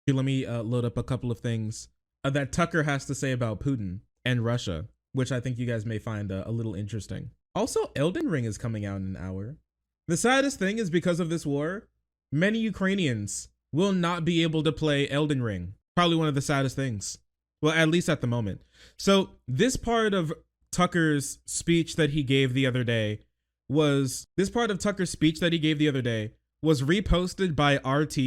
Here, let me load up a couple of things that Tucker has to say about Putin and Russia, which I think you guys may find a little interesting. Also, Elden Ring is coming out in an hour. The saddest thing is because of this war, many Ukrainians will not be able to play Elden Ring. Probably one of the saddest things. Well, at least at the moment. So this part of Tucker's speech that he gave the other day was reposted by RT,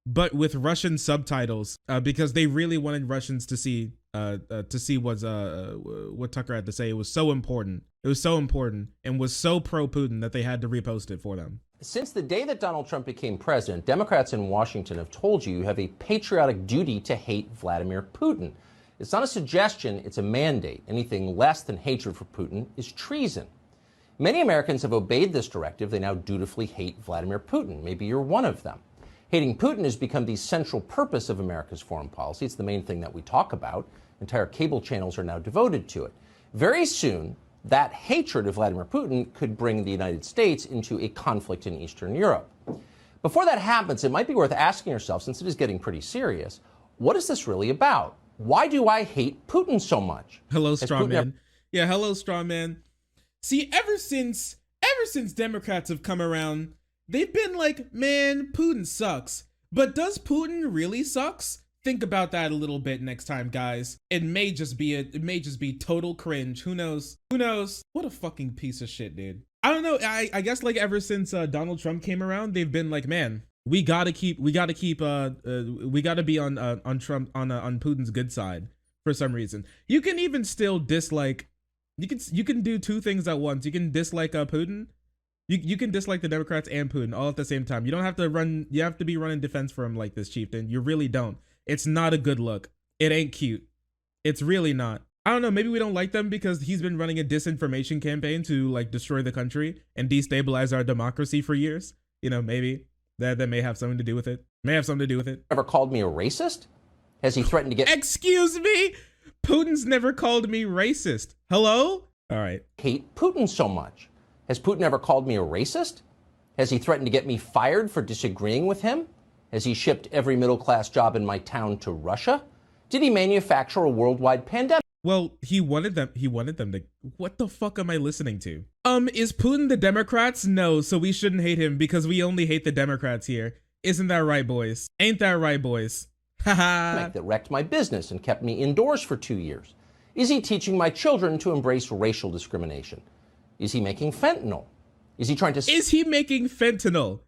but with Russian subtitles, because they really wanted Russians to see what Tucker had to say. It was so important. It was so important and was so pro-Putin that they had to repost it for them. Since the day that Donald Trump became president, Democrats in Washington have told you have a patriotic duty to hate Vladimir Putin. It's not a suggestion, it's a mandate. Anything less than hatred for Putin is treason. Many Americans have obeyed this directive. They now dutifully hate Vladimir Putin. Maybe you're one of them. Hating Putin has become the central purpose of America's foreign policy. It's the main thing that we talk about. Entire cable channels are now devoted to it. Very soon, that hatred of Vladimir Putin could bring the United States into a conflict in Eastern Europe. Before that happens, it might be worth asking yourself, since it is getting pretty serious, what is this really about? Why do I hate Putin so much? Hello, Strawman. Yeah, hello, Strawman. See, ever since Democrats have come around, they've been like, man, Putin sucks. But does Putin really sucks? Think about that a little bit next time, guys. It may just be total cringe. Who knows? Who knows? What a fucking piece of shit, dude. I don't know. I guess like ever since Donald Trump came around, they've been like, man, we gotta be on Putin's good side for some reason. You can even still dislike. You can do two things at once. You can dislike Putin. You can dislike the Democrats and Putin all at the same time. You don't have to run. You have to be running defense for him like this, chieftain. You really don't. It's not a good look. It ain't cute. It's really not. I don't know. Maybe we don't like them because he's been running a disinformation campaign to like destroy the country and destabilize our democracy for years. You know, maybe that may have something to do with it. Ever called me a racist? Has he threatened to get... Excuse me? Putin's never called me racist. Hello? All right. Hate Putin so much. Has Putin ever called me a racist? Has he threatened to get me fired for disagreeing with him? Has he shipped every middle-class job in my town to Russia? Did he manufacture a worldwide pandemic? Well, he wanted them to... What the fuck am I listening to? Is Putin the Democrats? No, so we shouldn't hate him because we only hate the Democrats here. Isn't that right, boys? Ain't that right, boys? Haha. That wrecked my business and kept me indoors for 2 years. Is he teaching my children to embrace racial discrimination? Is he making fentanyl? Is he trying to... Is he making fentanyl?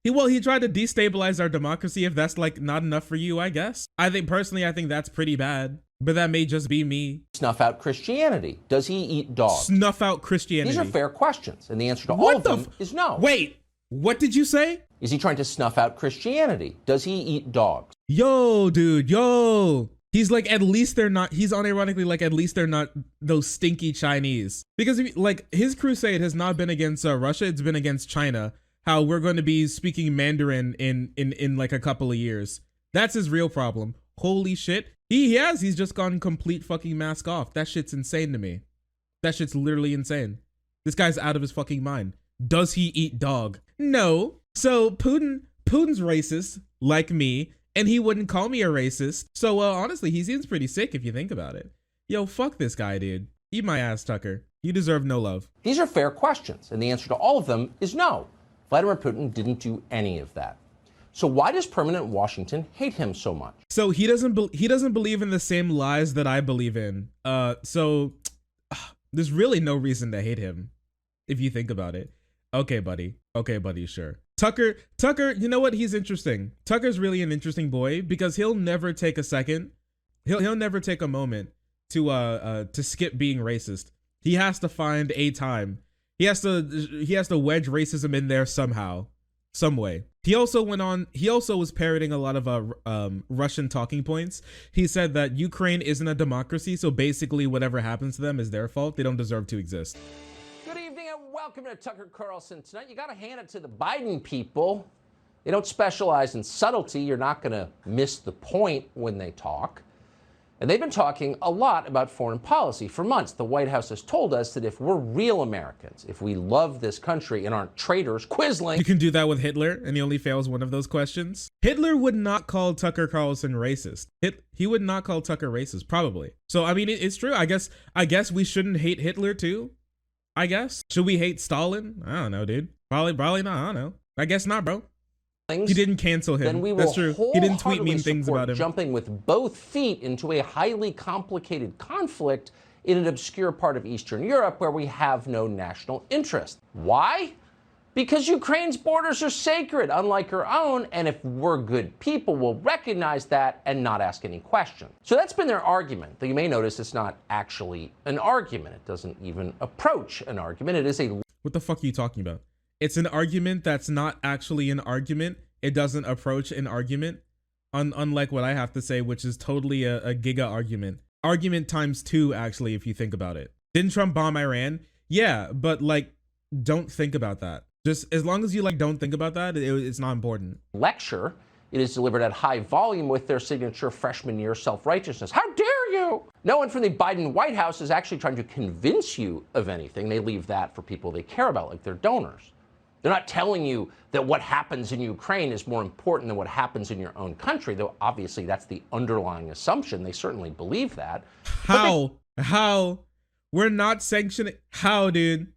He tried to destabilize our democracy. If that's like not enough for you, I guess. I think that's pretty bad, but that may just be me. Snuff out Christianity. Does he eat dogs? Snuff out Christianity. These are fair questions, and the answer to all of them is no. Wait, what did you say? Is he trying to snuff out Christianity? Does he eat dogs? Yo, dude, yo. He's like, at least they're not, he's unironically like, at least they're not those stinky Chinese. Because like his crusade has not been against Russia, it's been against China. How we're going to be speaking Mandarin in like a couple of years. That's his real problem. Holy shit. He's just gone complete fucking mask off. That shit's insane to me. That shit's literally insane. This guy's out of his fucking mind. Does he eat dog? No. So Putin's racist, like me, and he wouldn't call me a racist. So honestly, he seems pretty sick if you think about it. Yo, fuck this guy, dude. Eat my ass, Tucker. You deserve no love. These are fair questions, and the answer to all of them is no. Vladimir Putin didn't do any of that. So why does permanent Washington hate him so much? So he doesn't believe in the same lies that I believe in. So there's really no reason to hate him if you think about it. Okay, buddy, sure. Tucker, you know what? He's interesting. Tucker's really an interesting boy because he'll never take a second. He'll never take a moment to skip being racist. He has to find a time. He has to wedge racism in there somehow, some way. He also was parroting a lot of Russian talking points. He said that Ukraine isn't a democracy, so basically whatever happens to them is their fault. They don't deserve to exist. Good evening and welcome to Tucker Carlson Tonight. You got to hand it to the Biden people. They don't specialize in subtlety. You're not going to miss the point when they talk. And they've been talking a lot about foreign policy for months. The White House has told us that if we're real Americans, if we love this country and aren't traitors, Quisling. You can do that with Hitler, and he only fails one of those questions. Hitler would not call Tucker Carlson racist. He would not call Tucker racist, probably. So, I mean, it's true. I guess we shouldn't hate Hitler, too. I guess. Should we hate Stalin? I don't know, dude. Probably not. I don't know. I guess not, bro. He didn't cancel him. Then we will That's true. He didn't tweet mean things about him. Jumping with both feet into a highly complicated conflict in an obscure part of Eastern Europe where we have no national interest. Why? Because Ukraine's borders are sacred, unlike our own, and if we're good people, we'll recognize that and not ask any questions. So that's been their argument, though you may notice it's not actually an argument. It doesn't even approach an argument. It is a... What the fuck are you talking about? It's an argument that's not actually an argument. It doesn't approach an argument, unlike what I have to say, which is totally a giga argument. Argument times 2, actually, if you think about it. Didn't Trump bomb Iran? Yeah, but like, don't think about that. Just as long as you like don't think about that, it's not important. Lecture. It is delivered at high volume with their signature freshman year self-righteousness. How dare you? No one from the Biden White House is actually trying to convince you of anything. They leave that for people they care about, like their donors. They're not telling you that what happens in Ukraine is more important than what happens in your own country, though obviously that's the underlying assumption. They certainly believe that. How? We're not sanctioning. How, dude?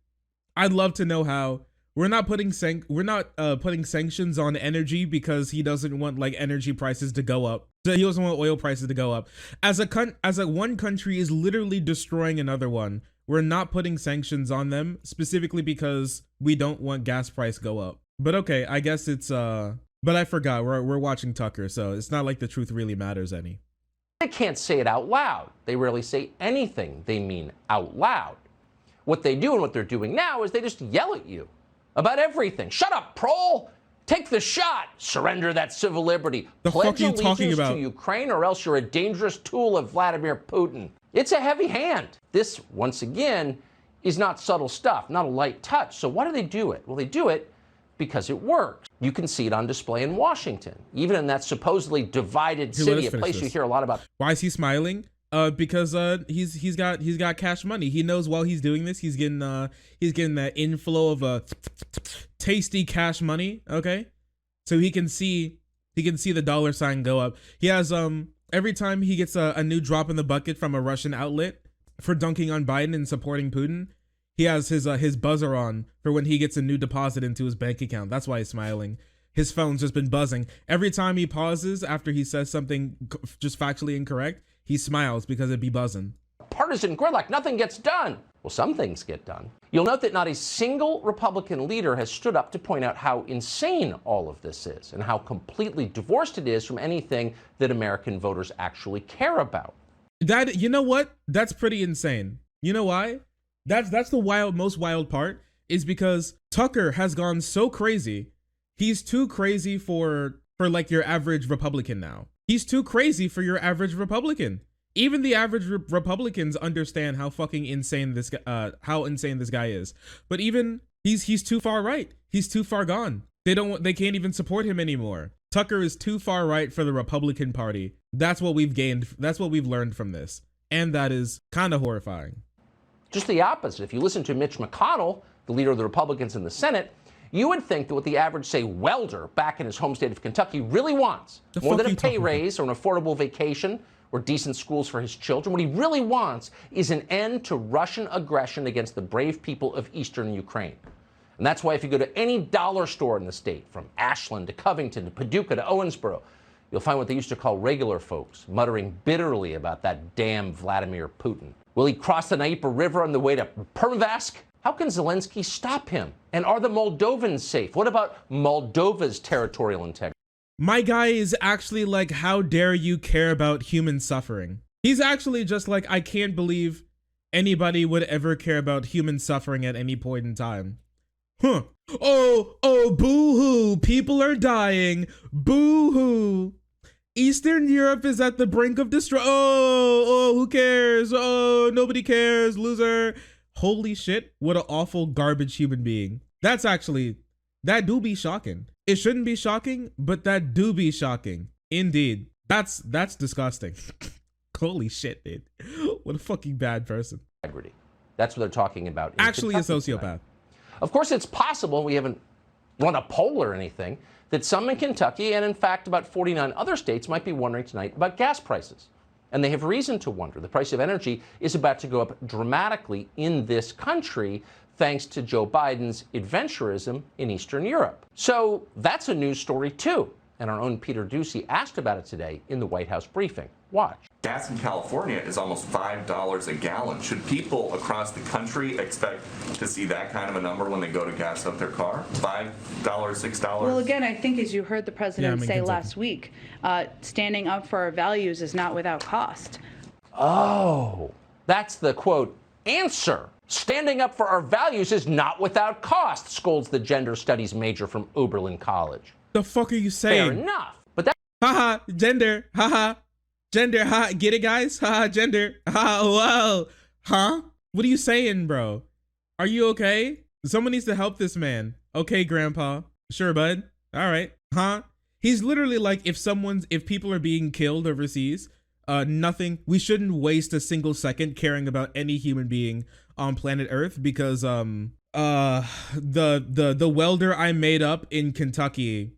I'd love to know how. We're not putting putting sanctions on energy because he doesn't want like energy prices to go up. So he doesn't want oil prices to go up. As one country is literally destroying another one, we're not putting sanctions on them specifically because we don't want gas price go up. But okay, I guess it's but I forgot we're watching Tucker, so it's not like the truth really matters any. They can't say it out loud. They rarely say anything they mean out loud. What they do and what they're doing now is they just yell at you about everything. Shut up, prole! Take the shot! Surrender that civil liberty. The fuck are you talking about? To Ukraine, or else you're a dangerous tool of Vladimir Putin. It's a heavy hand. This, once again, is not subtle stuff, not a light touch. So why do they do it? Well, they do it because it works. You can see it on display in Washington, even in that supposedly divided city, a place you hear a lot about. Why is he smiling? Because he's got cash money. He knows while he's doing this, he's getting that inflow of tasty cash money. Okay, so he can see the dollar sign go up. He has every time he gets a new drop in the bucket from a Russian outlet for dunking on Biden and supporting Putin, he has his buzzer on for when he gets a new deposit into his bank account. That's why he's smiling. His phone's just been buzzing every time he pauses after he says something just factually incorrect. He smiles because it'd be buzzing. Partisan gridlock, nothing gets done. Well, some things get done. You'll note that not a single Republican leader has stood up to point out how insane all of this is and how completely divorced it is from anything that American voters actually care about. That, you know what? That's pretty insane. You know why? That's the most wild part is because Tucker has gone so crazy. He's too crazy for like your average Republican now. He's too crazy for your average Republican. Even the average Republicans understand how fucking insane this guy is. But even he's too far right. He's too far gone. They can't even support him anymore. Tucker is too far right for the Republican Party. That's what we've gained. That's what we've learned from this. And that is kind of horrifying. Just the opposite. If you listen to Mitch McConnell, the leader of the Republicans in the Senate, you would think that what the average, say, welder back in his home state of Kentucky really wants, more than a pay raise or an affordable vacation or decent schools for his children, what he really wants is an end to Russian aggression against the brave people of eastern Ukraine. And that's why if you go to any dollar store in the state, from Ashland to Covington to Paducah to Owensboro, you'll find what they used to call regular folks muttering bitterly about that damn Vladimir Putin. Will he cross the Dnieper River on the way to Permavask? How can Zelensky stop him? And are the Moldovans safe? What about Moldova's territorial integrity? My guy is actually like, how dare you care about human suffering? He's actually just like, I can't believe anybody would ever care about human suffering at any point in time. Huh. Oh, boo-hoo. People are dying. Boo-hoo. Eastern Europe is at the brink of destruction. Oh, who cares? Oh, nobody cares. Loser. Holy shit, what an awful garbage human being. That do be shocking. It shouldn't be shocking, but that do be shocking. Indeed. That's disgusting. Holy shit, dude. What a fucking bad person. integrity. That's what they're talking about. Actually a Kentucky sociopath. tonight. Of course, it's possible, we haven't run a poll or anything, that some in Kentucky and in fact about 49 other states might be wondering tonight about gas prices. And they have reason to wonder. The price of energy is about to go up dramatically in this country thanks to Joe Biden's adventurism in Eastern Europe. So that's a news story too. And our own Peter Doocy asked about it today in the White House briefing. Watch. Gas in California is almost $5 a gallon. Should people across the country expect to see that kind of a number when they go to gas up their car? $5, $6? Well, again, I think as you heard the president say last week, standing up for our values is not without cost. Oh, that's the quote answer. Standing up for our values is not without cost, scolds the gender studies major from Oberlin College. The fuck are you saying? Fair enough. But that Haha, gender. Haha. Gender. Ha. Get it, guys? Haha, gender. Ha. Whoa. Huh? What are you saying, bro? Are you okay? Someone needs to help this man. Okay, grandpa. Sure, bud. All right. Huh? He's literally like, if people are being killed overseas, we shouldn't waste a single second caring about any human being on planet Earth because, the welder I made up in Kentucky,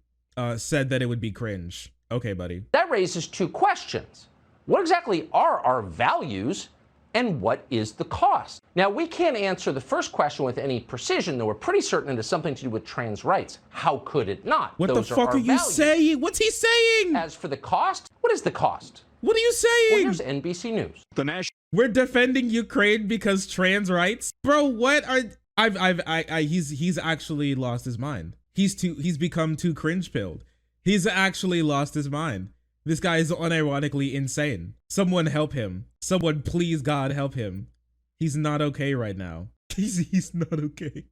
said that it would be cringe. Okay, buddy. That raises two questions. What exactly are our values and what is the cost? Now, we can't answer the first question with any precision, though we're pretty certain it has something to do with trans rights. How could it not? What Those the fuck are you values. saying? What's he saying? As for the cost, what is the cost? What are you Well, saying? here's NBC News. We're defending Ukraine because trans rights? Bro, what are... He's actually lost his mind. He's become too cringe-pilled. He's actually lost his mind. This guy is unironically insane. Someone help him. Someone, please God, help him. He's not okay right now. He's not okay.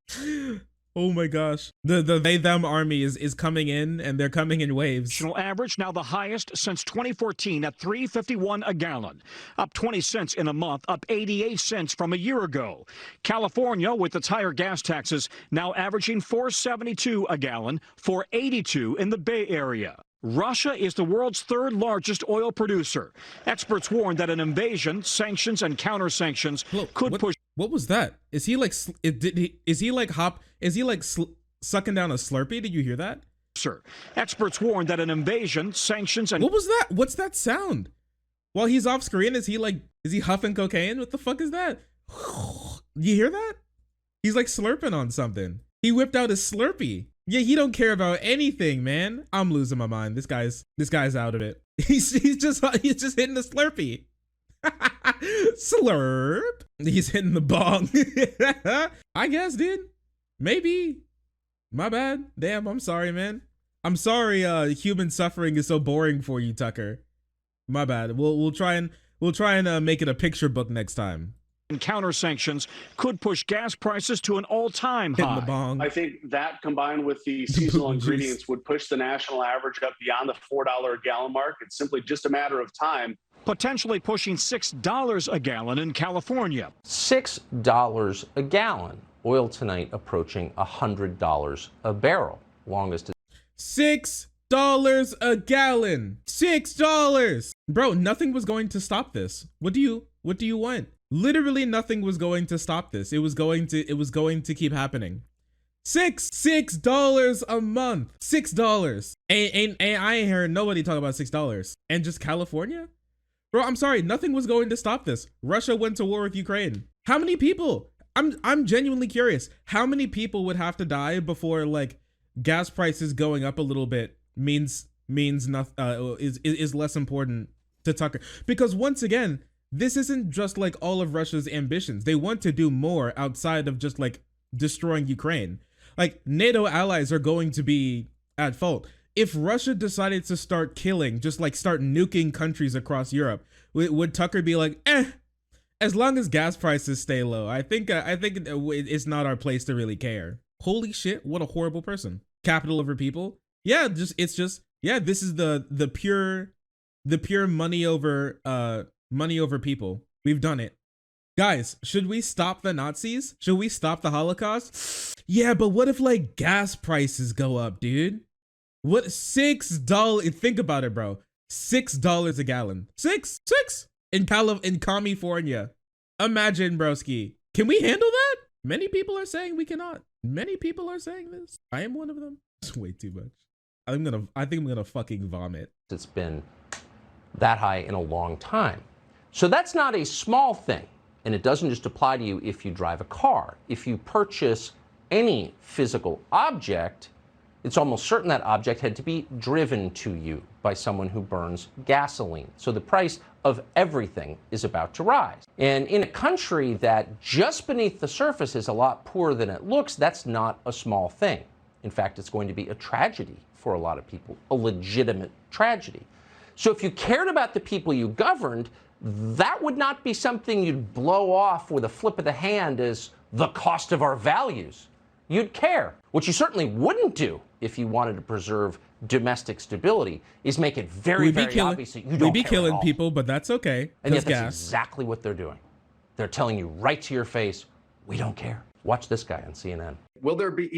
Oh my gosh. The they them army is coming in, and they're coming in waves. National average now the highest since 2014 at $3.51 a gallon, up 20 cents in a month, up 88 cents from a year ago. California, with its higher gas taxes, now averaging $4.72 a gallon, $4.82 in the Bay Area. Russia is the world's third largest oil producer. Experts warn that an invasion, sanctions, and counter-sanctions could push. What was that? Is he like sucking down a Slurpee? Did you hear that? Sir, experts warn that an invasion, sanctions, and what was that? What's that sound? While he's off screen, is he huffing cocaine? What the fuck is that? You hear that? He's like slurping on something. He whipped out his Slurpee. Yeah, he don't care about anything, man. I'm losing my mind. This guy's out of it. He's just hitting the Slurpee. Slurp. He's hitting the bong. I guess, dude. Maybe. My bad. Damn, I'm sorry, man. I'm sorry human suffering is so boring for you, Tucker. My bad. We'll try and make it a picture book next time. and counter-sanctions could push gas prices to an all-time high. I think that combined with the seasonal ingredients would push the national average up beyond the $4 a gallon mark. It's simply just a matter of time. Potentially pushing $6 a gallon in California. $6 a gallon. Oil tonight approaching $100 a barrel. Longest. $6 a gallon. $6. Bro, nothing was going to stop this. What do you want? Literally nothing was going to stop this. It was going to keep happening. $6 a month. $6. And I ain't heard nobody talk about $6. And just California? Bro, I'm sorry, nothing was going to stop this. Russia went to war with Ukraine. How many people? I'm genuinely curious. How many people would have to die before like gas prices going up a little bit means nothing is less important to Tucker? Because once again, this isn't just like all of Russia's ambitions. They want to do more outside of just like destroying Ukraine. Like NATO allies are going to be at fault. If Russia decided to start killing, just like start nuking countries across Europe, would Tucker be like, as long as gas prices stay low? I think it's not our place to really care. Holy shit, what a horrible person. Capital over people. Yeah, this is the pure money over people. We've done it. Guys, should we stop the Nazis? Should we stop the Holocaust? Yeah, but what if like gas prices go up, dude? What, $6? Think about it, bro. $6 a gallon. Six. in California. Imagine, broski. Can we handle that? Many people are saying we cannot. Many people are saying this. I am one of them. It's way too much. I think I'm gonna fucking vomit. It's been that high in a long time. So that's not a small thing. And it doesn't just apply to you if you drive a car. If you purchase any physical object, it's almost certain that object had to be driven to you by someone who burns gasoline. So the price of everything is about to rise. And in a country that just beneath the surface is a lot poorer than it looks, that's not a small thing. In fact, it's going to be a tragedy for a lot of people, a legitimate tragedy. So if you cared about the people you governed, that would not be something you'd blow off with a flip of the hand as the cost of our values. You'd care. What you certainly wouldn't do if you wanted to preserve domestic stability is make it very, very obvious that you don't care. We'd be killing people, but that's okay. And yet that's exactly what they're doing. They're telling you right to your face, we don't care. Watch this guy on CNN. Will there be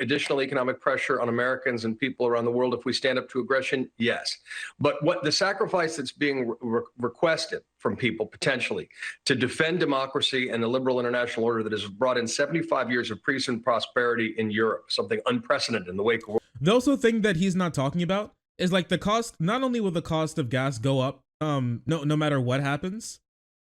additional economic pressure on Americans and people around the world if we stand up to aggression? Yes. But what the sacrifice that's being requested from people potentially to defend democracy and the liberal international order that has brought in 75 years of peace and prosperity in Europe, something unprecedented in the wake of. The also thing that he's not talking about is like the cost. Not only will the cost of gas go up, no matter what happens,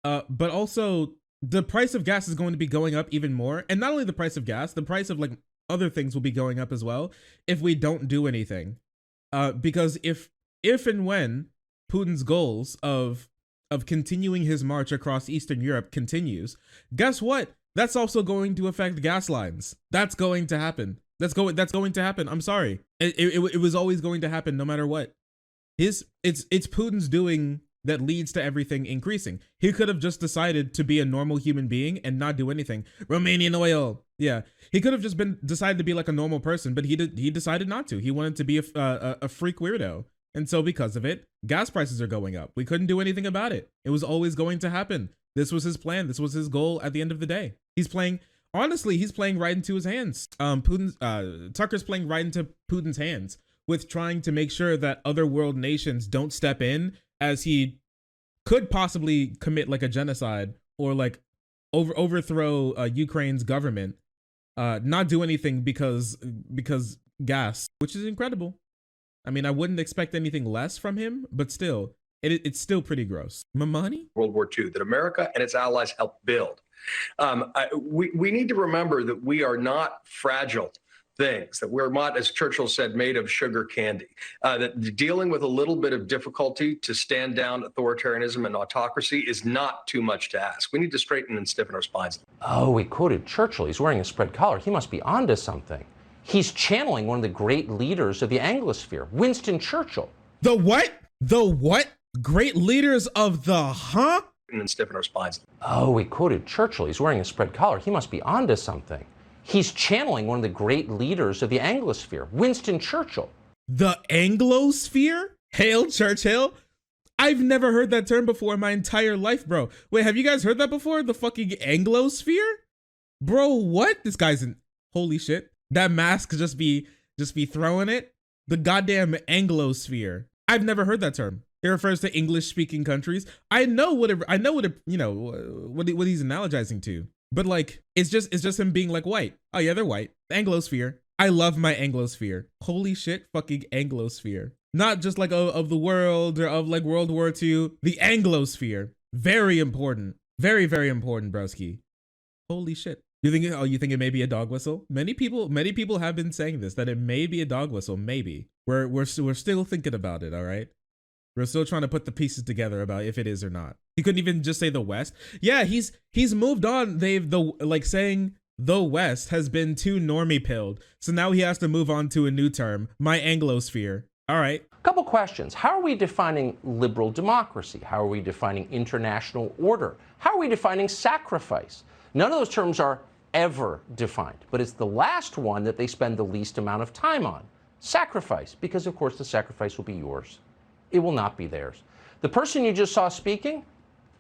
but also the price of gas is going to be going up even more. And not only the price of gas, the price of like other things will be going up as well if we don't do anything. Because if and when Putin's goals of continuing his march across Eastern Europe continues, guess what? That's also going to affect gas lines. That's going to happen. That's going to happen. I'm sorry. It was always going to happen no matter what. It's Putin's doing that leads to everything increasing. He could have just decided to be a normal human being and not do anything. Romanian oil. Yeah. He could have just decided to be like a normal person, but he decided not to. He wanted to be a freak weirdo. And so because of it, gas prices are going up. We couldn't do anything about it. It was always going to happen. This was his plan. This was his goal at the end of the day. He's playing right into his hands. Tucker's playing right into Putin's hands with trying to make sure that other world nations don't step in, as he could possibly commit like a genocide or like overthrow Ukraine's government, not do anything because gas, which is incredible. I mean, I wouldn't expect anything less from him, but still, it's still pretty gross. Mamani? World War II that America and its allies helped build. We need to remember that we are not fragile things, that we're not, as Churchill said, made of sugar candy, that dealing with a little bit of difficulty to stand down authoritarianism and autocracy is not too much to ask. We need to straighten and stiffen our spines. Oh, we quoted Churchill. He's wearing a spread collar. He must be onto something. He's channeling one of the great leaders of the Anglosphere, Winston Churchill. The what? The what? Great leaders of the huh? And stiffen our spines. Oh, we quoted Churchill. He's wearing a spread collar. He must be onto something. He's channeling one of the great leaders of the Anglosphere, Winston Churchill. The Anglosphere? Hail Churchill? I've never heard that term before in my entire life, bro. Wait, have you guys heard that before? The fucking Anglosphere? Bro, what? This guy's in... Holy shit. That mask just be throwing it? The goddamn Anglosphere. I've never heard that term. It refers to English-speaking countries. I know what he's analogizing to. But like, it's just him being like white. Oh yeah, they're white. The Anglosphere. I love my Anglosphere. Holy shit, fucking Anglosphere. Not just like of the world or of like World War II. The Anglosphere. Very important. Very, very important, broski. Holy shit. You think it may be a dog whistle? Many people have been saying this, that it may be a dog whistle. Maybe. We're still thinking about it, all right? We're still trying to put the pieces together about if it is or not. He couldn't even just say the West. Yeah, he's moved on. Saying the West has been too normie pilled. So now he has to move on to a new term, my Anglosphere. All right. A couple questions. How are we defining liberal democracy? How are we defining international order? How are we defining sacrifice? None of those terms are ever defined, but it's the last one that they spend the least amount of time on. Sacrifice, because of course the sacrifice will be yours. It will not be theirs. The person you just saw speaking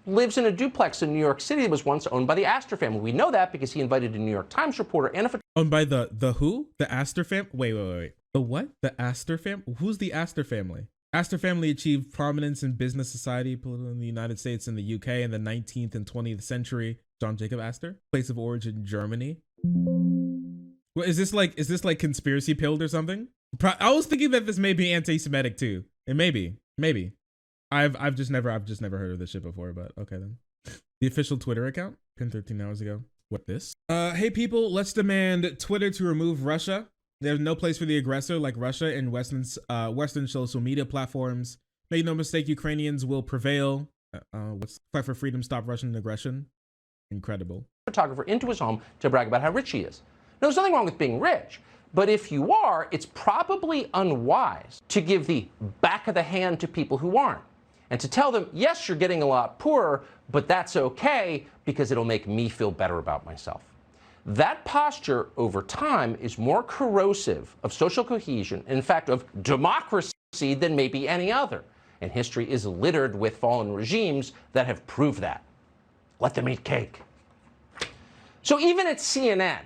lives in a duplex in New York City that was once owned by the Astor family. We know that because he invited a New York Times reporter and a... Owned by the who? The Astor family? Wait. The what? The Astor family? Who's the Astor family? Astor family achieved prominence in business society, political in the United States and the UK in the 19th and 20th century. John Jacob Astor, place of origin Germany. Well, is this like conspiracy pilled or something? I was thinking that this may be anti-Semitic too. It may be, maybe. I've just never heard of this shit before, but okay then. The official Twitter account, pinned 13 hours ago. What this? Hey people, let's demand Twitter to remove Russia. There's no place for the aggressor like Russia in Western social media platforms. Make no mistake, Ukrainians will prevail. Fight for freedom, stop Russian aggression. Incredible. Photographer into his home to brag about how rich he is. Now, there's nothing wrong with being rich, but if you are, it's probably unwise to give the back of the hand to people who aren't, and to tell them, yes, you're getting a lot poorer, but that's okay because it'll make me feel better about myself. That posture over time is more corrosive of social cohesion, in fact, of democracy than maybe any other. And history is littered with fallen regimes that have proved that. Let them eat cake. So even at CNN,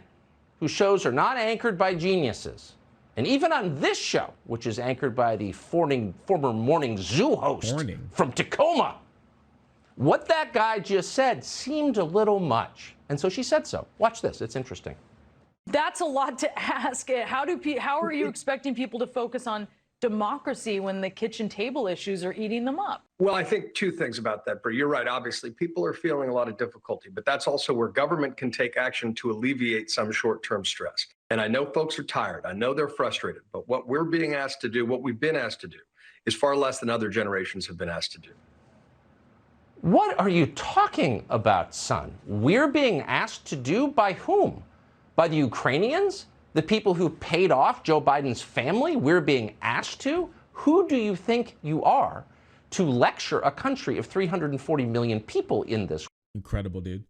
whose shows are not anchored by geniuses, and even on this show, which is anchored by the former Morning Zoo host from Tacoma, what that guy just said seemed a little much. And so she said so. Watch this. It's interesting. That's a lot to ask. How are you expecting people to focus on democracy when the kitchen table issues are eating them up? Well, I think two things about that, Brie. You're right. Obviously, people are feeling a lot of difficulty, but that's also where government can take action to alleviate some short-term stress. And I know folks are tired. I know they're frustrated. But what we're being asked to do, what we've been asked to do, is far less than other generations have been asked to do. What are you talking about, son? We're being asked to do by whom? By the Ukrainians? The people who paid off Joe Biden's family? We're being asked to? Who do you think you are to lecture a country of 340 million people in this? Incredible, dude.